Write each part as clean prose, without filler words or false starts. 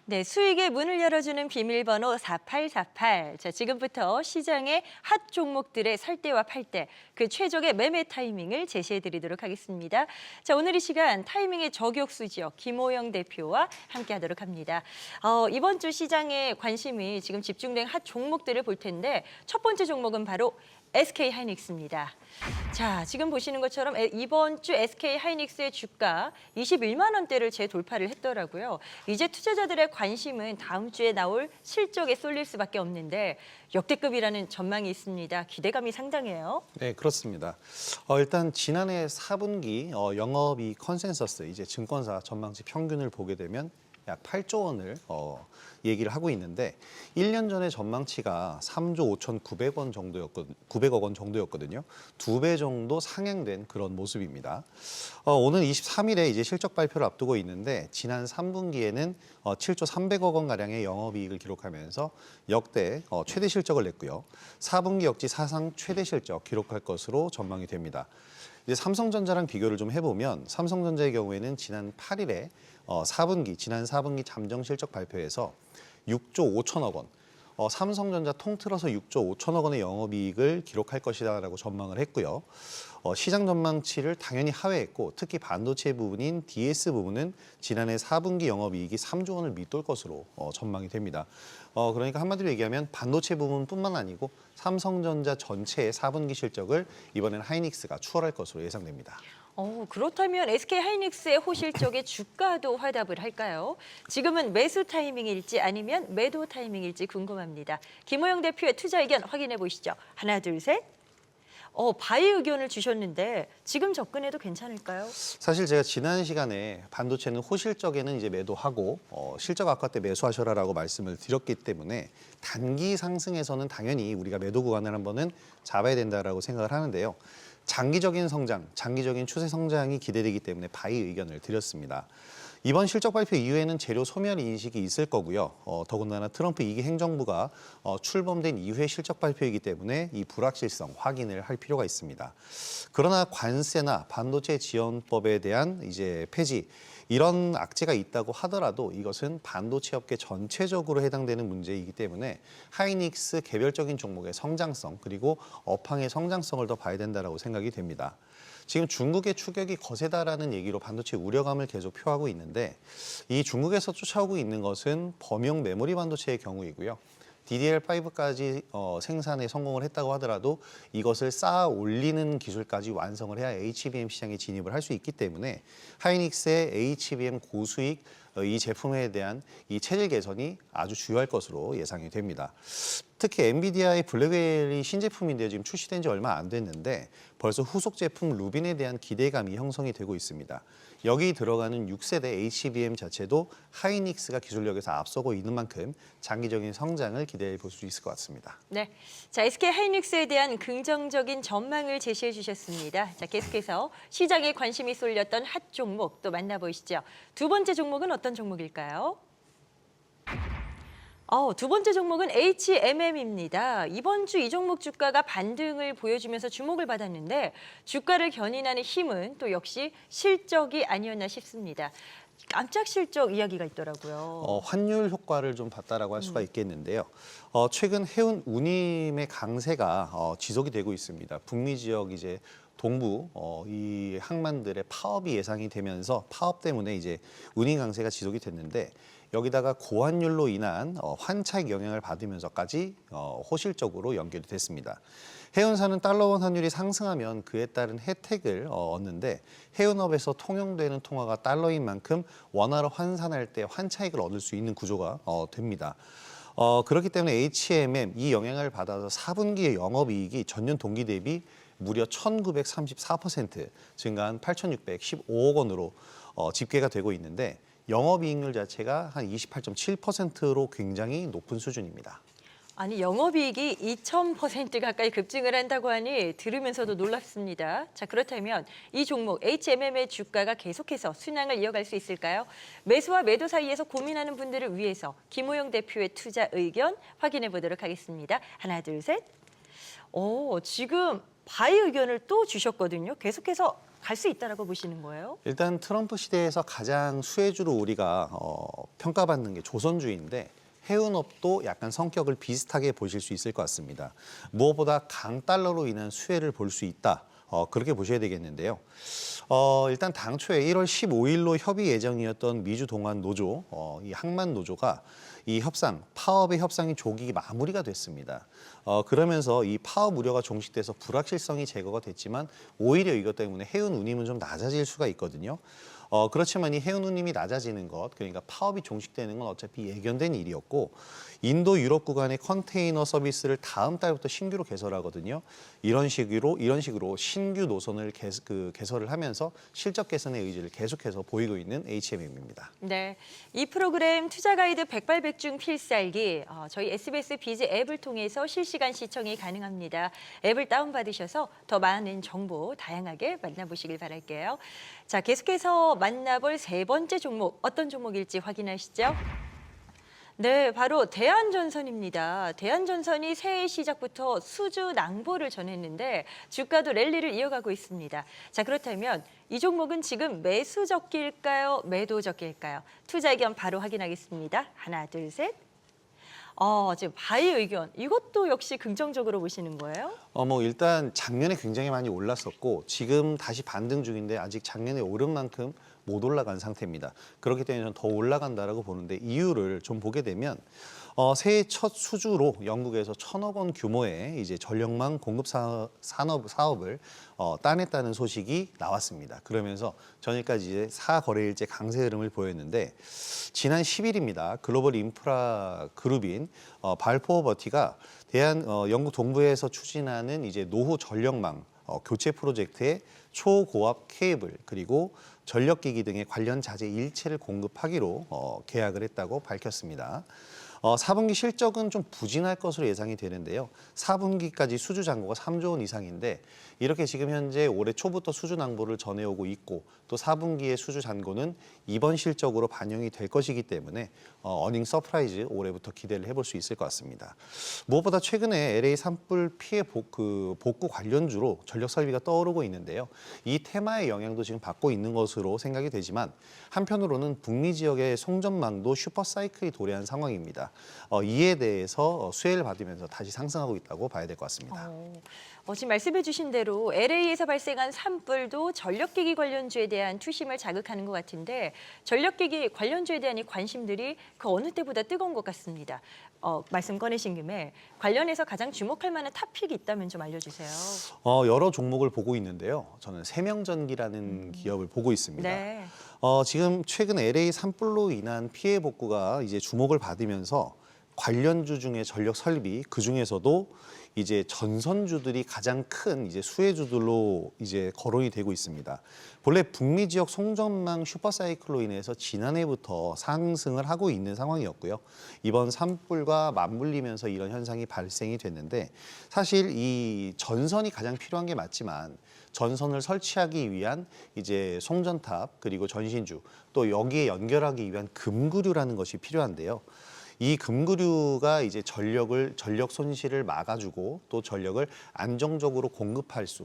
네, 수익의 문을 열어주는 비밀번호 4848. 자, 지금부터 시장의 핫 종목들의 살 때와 팔 때, 그 최적의 매매 타이밍을 제시해드리도록 하겠습니다. 자, 오늘 이 시간 타이밍의 저격수지요. 김호영 대표와 함께하도록 합니다. 이번 주 시장에 관심이 지금 집중된 핫 종목들을 볼 텐데 첫 번째 종목은 바로 SK하이닉스입니다. 자, 지금 보시는 것처럼 이번 주 SK하이닉스의 주가 21만 원대를 재돌파를 했더라고요. 이제 투자자들의 관심은 다음 주에 나올 실적에 쏠릴 수밖에 없는데 역대급이라는 전망이 있습니다. 기대감이 상당해요. 네, 그렇습니다. 일단 지난해 4분기 영업이익 컨센서스, 이제 증권사 전망치 평균을 보게 되면 약 8조 원을 얘기를 하고 있는데 1년 전에 전망치가 3조 5,900원 정도였거든요. 900억 원 정도였거든요. 2배 정도 상향된 그런 모습입니다. 오늘 23일에 이제 실적 발표를 앞두고 있는데 지난 3분기에는 7조 300억 원 가량의 영업이익을 기록하면서 역대 최대 실적을 냈고요. 4분기 역시 사상 최대 실적 기록할 것으로 전망이 됩니다. 이제 삼성전자랑 비교를 좀 해보면 삼성전자의 경우에는 지난 8일에 지난 4분기 잠정 실적 발표에서 6조 5천억 원, 삼성전자 통틀어서 6조 5천억 원의 영업이익을 기록할 것이다라고 전망을 했고요. 시장 전망치를 당연히 하회했고 특히 반도체 부분인 DS 부분은 지난해 4분기 영업이익이 3조 원을 밑돌 것으로 전망이 됩니다. 그러니까 한마디로 얘기하면 반도체 부분뿐만 아니고 삼성전자 전체의 4분기 실적을 이번엔 하이닉스가 추월할 것으로 예상됩니다. 그렇다면 SK하이닉스의 호실적의 주가도 화답을 할까요? 지금은 매수 타이밍일지 아니면 매도 타이밍일지 궁금합니다. 김호영 대표의 투자 의견 확인해 보시죠. 하나, 둘, 셋. 바이 의견을 주셨는데 지금 접근해도 괜찮을까요? 사실 제가 지난 시간에 반도체는 호실적에는 이제 매도하고 실적 악화 때 매수하셔라라고 말씀을 드렸기 때문에 단기 상승에서는 당연히 우리가 매도 구간을 한번은 잡아야 된다라고 생각을 하는데요. 장기적인 성장, 장기적인 추세 성장이 기대되기 때문에 바이 의견을 드렸습니다. 이번 실적 발표 이후에는 재료 소멸 인식이 있을 거고요. 더군다나 트럼프 2기 행정부가 출범된 이후의 실적 발표이기 때문에 이 불확실성 확인을 할 필요가 있습니다. 그러나 관세나 반도체 지원법에 대한 이제 폐지, 이런 악재가 있다고 하더라도 이것은 반도체 업계 전체적으로 해당되는 문제이기 때문에 하이닉스 개별적인 종목의 성장성 그리고 업황의 성장성을 더 봐야 된다고 생각이 됩니다. 지금 중국의 추격이 거세다라는 얘기로 반도체 우려감을 계속 표하고 있는데 이 중국에서 쫓아오고 있는 것은 범용 메모리 반도체의 경우이고요. DDR5까지 생산에 성공을 했다고 하더라도 이것을 쌓아 올리는 기술까지 완성을 해야 HBM 시장에 진입을 할 수 있기 때문에 하이닉스의 HBM 고수익 이 제품에 대한 이 체질 개선이 아주 주요할 것으로 예상이 됩니다. 특히 엔비디아의 블랙베리 신제품인데요. 지금 출시된 지 얼마 안 됐는데 벌써 후속 제품 루빈에 대한 기대감이 형성이 되고 있습니다. 여기 들어가는 6세대 HBM 자체도 하이닉스가 기술력에서 앞서고 있는 만큼 장기적인 성장을 기대해 볼 수 있을 것 같습니다. 네, 자 SK하이닉스에 대한 긍정적인 전망을 제시해 주셨습니다. 자, 계속해서 시장에 관심이 쏠렸던 핫 종목 또 만나보시죠. 두 번째 종목은 어떤 종목일까요? 두 번째 종목은 HMM입니다. 이번 주 이 종목 주가가 반등을 보여주면서 주목을 받았는데 주가를 견인하는 힘은 또 역시 실적이 아니었나 싶습니다. 깜짝 실적 이야기가 있더라고요. 환율 효과를 좀 봤다라고 할 수가 있겠는데요. 최근 해운 운임의 강세가 지속이 되고 있습니다. 북미 지역 이제 동부 이 항만들의 파업이 예상이 되면서 파업 때문에 이제 운임 강세가 지속이 됐는데 여기다가 고환율로 인한 환차익 영향을 받으면서까지 호실적으로 연결이 됐습니다. 해운사는 달러원 환율이 상승하면 그에 따른 혜택을 얻는데 해운업에서 통용되는 통화가 달러인 만큼 원화로 환산할 때 환차익을 얻을 수 있는 구조가 됩니다. 그렇기 때문에 HMM 이 영향을 받아서 4분기의 영업이익이 전년 동기 대비 무려 1934% 증가한 8,615억 원으로 집계가 되고 있는데 영업이익률 자체가 한 28.7%로 굉장히 높은 수준입니다. 아니 영업이익이 2,000% 가까이 급증을 한다고 하니 들으면서도 놀랍습니다. 자, 그렇다면 이 종목 HMM의 주가가 계속해서 순항을 이어갈 수 있을까요? 매수와 매도 사이에서 고민하는 분들을 위해서 김호영 대표의 투자 의견 확인해 보도록 하겠습니다. 하나, 둘, 셋. 지금 바이 의견을 또 주셨거든요. 계속해서 갈 수 있다라고 보시는 거예요? 일단 트럼프 시대에서 가장 수혜주로 우리가 평가받는 게 조선주의인데 해운업도 약간 성격을 비슷하게 보실 수 있을 것 같습니다. 무엇보다 강달러로 인한 수혜를 볼 수 있다. 그렇게 보셔야 되겠는데요. 일단 당초에 1월 15일로 협의 예정이었던 미주 동안 노조, 이 항만 노조가 이 협상, 파업의 협상이 조기 마무리가 됐습니다. 그러면서 이 파업 우려가 종식돼서 불확실성이 제거가 됐지만 오히려 이것 때문에 해운 운임은 좀 낮아질 수가 있거든요. 그렇지만 이 해운 운임이 낮아지는 것, 그러니까 파업이 종식되는 건 어차피 예견된 일이었고 인도 유럽 구간의 컨테이너 서비스를 다음 달부터 신규로 개설하거든요. 이런 식으로 신규 노선을 개설을 하면서 실적 개선의 의지를 계속해서 보이고 있는 HMM입니다. 네, 이 프로그램 투자 가이드 백발백중 필살기 저희 SBS 비즈 앱을 통해서 실시간 시청이 가능합니다. 앱을 다운받으셔서 더 많은 정보 다양하게 만나보시길 바랄게요. 자, 계속해서 만나볼 세 번째 종목 어떤 종목일지 확인하시죠. 네, 바로 대한전선입니다. 대한전선이 새해 시작부터 수주 낭보를 전했는데 주가도 랠리를 이어가고 있습니다. 자, 그렇다면 이 종목은 지금 매수 적기일까요? 매도 적기일까요? 투자 의견 바로 확인하겠습니다. 하나, 둘, 셋. 지금 바이 의견 이것도 역시 긍정적으로 보시는 거예요? 일단 작년에 굉장히 많이 올랐었고 지금 다시 반등 중인데 아직 작년에 오른 만큼 못 올라간 상태입니다. 그렇기 때문에 저는 더 올라간다라고 보는데 이유를 좀 보게 되면 새해 첫 수주로 영국에서 1,000억 원 규모의 이제 전력망 공급 사업을 따냈다는 소식이 나왔습니다. 그러면서 전일까지 이제 4거래일째 강세 흐름을 보였는데 지난 10일입니다. 글로벌 인프라 그룹인 발포버티가 영국 동부에서 추진하는 이제 노후 전력망 교체 프로젝트의 초고압 케이블 그리고 전력기기 등의 관련 자재 일체를 공급하기로 계약을 했다고 밝혔습니다. 4분기 실적은 좀 부진할 것으로 예상이 되는데요. 4분기까지 수주 잔고가 3조 원 이상인데 이렇게 지금 현재 올해 초부터 수주 낭보를 전해오고 있고 또 4분기의 수주 잔고는 이번 실적으로 반영이 될 것이기 때문에 어닝 서프라이즈 올해부터 기대를 해볼 수 있을 것 같습니다. 무엇보다 최근에 LA 산불 피해 복구 관련주로 전력 설비가 떠오르고 있는데요. 이 테마의 영향도 지금 받고 있는 것으로 생각이 되지만 한편으로는 북미 지역의 송전망도 슈퍼사이클이 도래한 상황입니다. 이에 대해서 수혜를 받으면서 다시 상승하고 있다고 봐야 될 것 같습니다. 지금 말씀해 주신 대로 LA에서 발생한 산불도 전력기기 관련주에 대한 투심을 자극하는 것 같은데 전력기기 관련주에 대한 이 관심들이 그 어느 때보다 뜨거운 것 같습니다. 말씀 꺼내신 김에 관련해서 가장 주목할 만한 탑픽이 있다면 좀 알려주세요. 여러 종목을 보고 있는데요. 저는 세명전기라는 기업을 보고 있습니다. 네. 지금 최근 LA 산불로 인한 피해 복구가 이제 주목을 받으면서 관련주 중에 전력 설비 그 중에서도 이제 전선주들이 가장 큰 이제 수혜주들로 이제 거론이 되고 있습니다. 본래 북미 지역 송전망 슈퍼사이클로 인해서 지난해부터 상승을 하고 있는 상황이었고요. 이번 산불과 맞물리면서 이런 현상이 발생이 됐는데 사실 이 전선이 가장 필요한 게 맞지만 전선을 설치하기 위한 이제 송전탑 그리고 전신주 또 여기에 연결하기 위한 금구류라는 것이 필요한데요. 이 금구류가 이제 전력 손실을 막아주고 또 전력을 안정적으로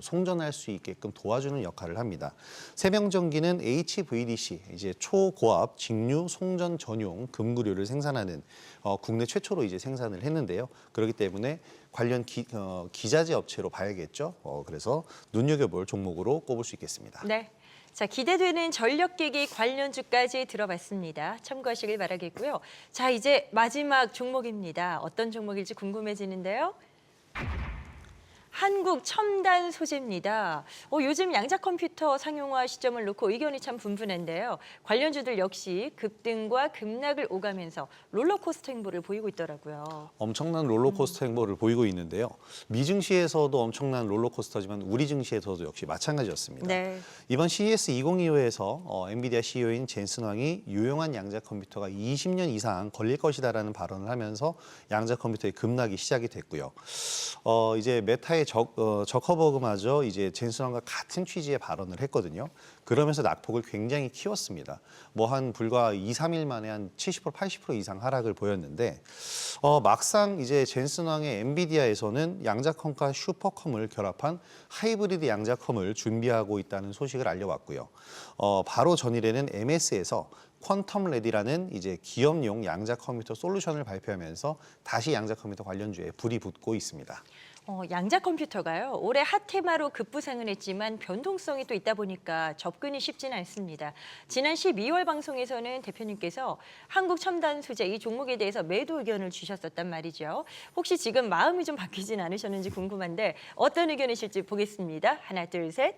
송전할 수 있게끔 도와주는 역할을 합니다. 세명전기는 HVDC 이제 초고압 직류 송전 전용 금구류를 생산하는 국내 최초로 이제 생산을 했는데요. 그렇기 때문에 관련 기자재 업체로 봐야겠죠. 그래서 눈여겨볼 종목으로 꼽을 수 있겠습니다. 네. 자, 기대되는 전력기기 관련주까지 들어봤습니다. 참고하시길 바라겠고요. 자, 이제 마지막 종목입니다. 어떤 종목일지 궁금해지는데요. 한국 첨단 소재입니다. 요즘 양자 컴퓨터 상용화 시점을 놓고 의견이 참 분분한데요. 관련주들 역시 급등과 급락을 오가면서 롤러코스터 행보를 보이고 있더라고요. 엄청난 롤러코스터 행보를 보이고 있는데요. 미 증시에서도 엄청난 롤러코스터지만 우리 증시에서도 역시 마찬가지였습니다. 네. 이번 CES 2025에서 엔비디아 CEO인 젠슨 왕이 유용한 양자 컴퓨터가 20년 이상 걸릴 것이다라는 발언을 하면서 양자 컴퓨터의 급락이 시작이 됐고요. 이제 메타의 저커버그마저 이제 젠슨왕과 같은 취지의 발언을 했거든요. 그러면서 낙폭을 굉장히 키웠습니다. 뭐 한 불과 2, 3일 만에 한 70%, 80% 이상 하락을 보였는데 막상 이제 젠슨왕의 엔비디아에서는 양자컴과 슈퍼컴을 결합한 하이브리드 양자컴을 준비하고 있다는 소식을 알려왔고요. 바로 전일에는 MS에서 퀀텀 레디라는 이제 기업용 양자 컴퓨터 솔루션을 발표하면서 다시 양자 컴퓨터 관련주에 불이 붙고 있습니다. 양자 컴퓨터가요. 올해 핫 테마로 급부상을 했지만 변동성이 또 있다 보니까 접근이 쉽지는 않습니다. 지난 12월 방송에서는 대표님께서 한국 첨단 소재 이 종목에 대해서 매도 의견을 주셨었단 말이죠. 혹시 지금 마음이 좀 바뀌진 않으셨는지 궁금한데 어떤 의견이실지 보겠습니다. 하나, 둘, 셋.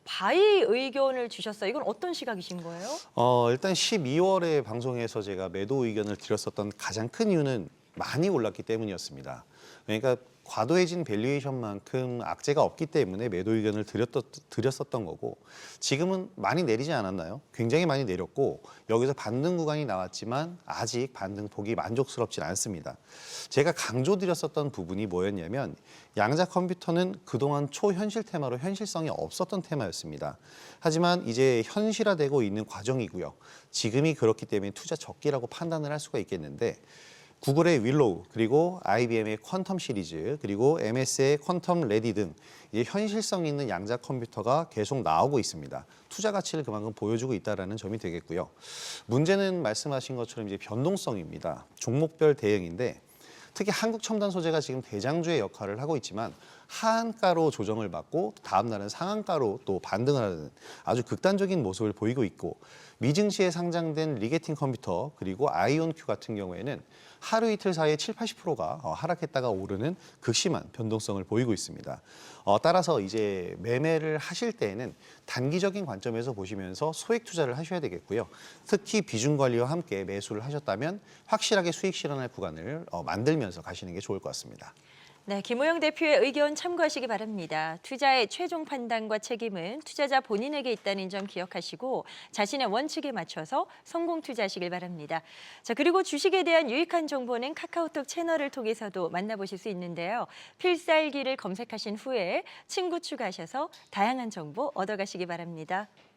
바이 의견을 주셨어요. 이건 어떤 시각이신 거예요? 일단 12월에 방송에서 제가 매도 의견을 드렸었던 가장 큰 이유는 많이 올랐기 때문이었습니다. 그러니까 과도해진 밸류에이션만큼 악재가 없기 때문에 매도 의견을 드렸었던 거고 지금은 많이 내리지 않았나요? 굉장히 많이 내렸고 여기서 반등 구간이 나왔지만 아직 반등폭이 만족스럽진 않습니다. 제가 강조드렸었던 부분이 뭐였냐면 양자 컴퓨터는 그동안 초현실 테마로 현실성이 없었던 테마였습니다. 하지만 이제 현실화되고 있는 과정이고요. 지금이 그렇기 때문에 투자 적기라고 판단을 할 수가 있겠는데 구글의 윌로우, 그리고 IBM의 퀀텀 시리즈, 그리고 MS의 퀀텀 레디 등 이제 현실성 있는 양자 컴퓨터가 계속 나오고 있습니다. 투자 가치를 그만큼 보여주고 있다는 점이 되겠고요. 문제는 말씀하신 것처럼 이제 변동성입니다. 종목별 대응인데 특히 한국 첨단 소재가 지금 대장주의 역할을 하고 있지만 하한가로 조정을 받고 다음 날은 상한가로 또 반등을 하는 아주 극단적인 모습을 보이고 있고 미증시에 상장된 리게팅 컴퓨터 그리고 아이온큐 같은 경우에는 하루 이틀 사이에 7, 80%가 하락했다가 오르는 극심한 변동성을 보이고 있습니다. 따라서 이제 매매를 하실 때에는 단기적인 관점에서 보시면서 소액 투자를 하셔야 되겠고요. 특히 비중 관리와 함께 매수를 하셨다면 확실하게 수익 실현할 구간을 만들면서 가시는 게 좋을 것 같습니다. 네, 김호영 대표의 의견 참고하시기 바랍니다. 투자의 최종 판단과 책임은 투자자 본인에게 있다는 점 기억하시고 자신의 원칙에 맞춰서 성공 투자하시길 바랍니다. 자, 그리고 주식에 대한 유익한 정보는 카카오톡 채널을 통해서도 만나보실 수 있는데요. 필살기를 검색하신 후에 친구 추가하셔서 다양한 정보 얻어가시기 바랍니다.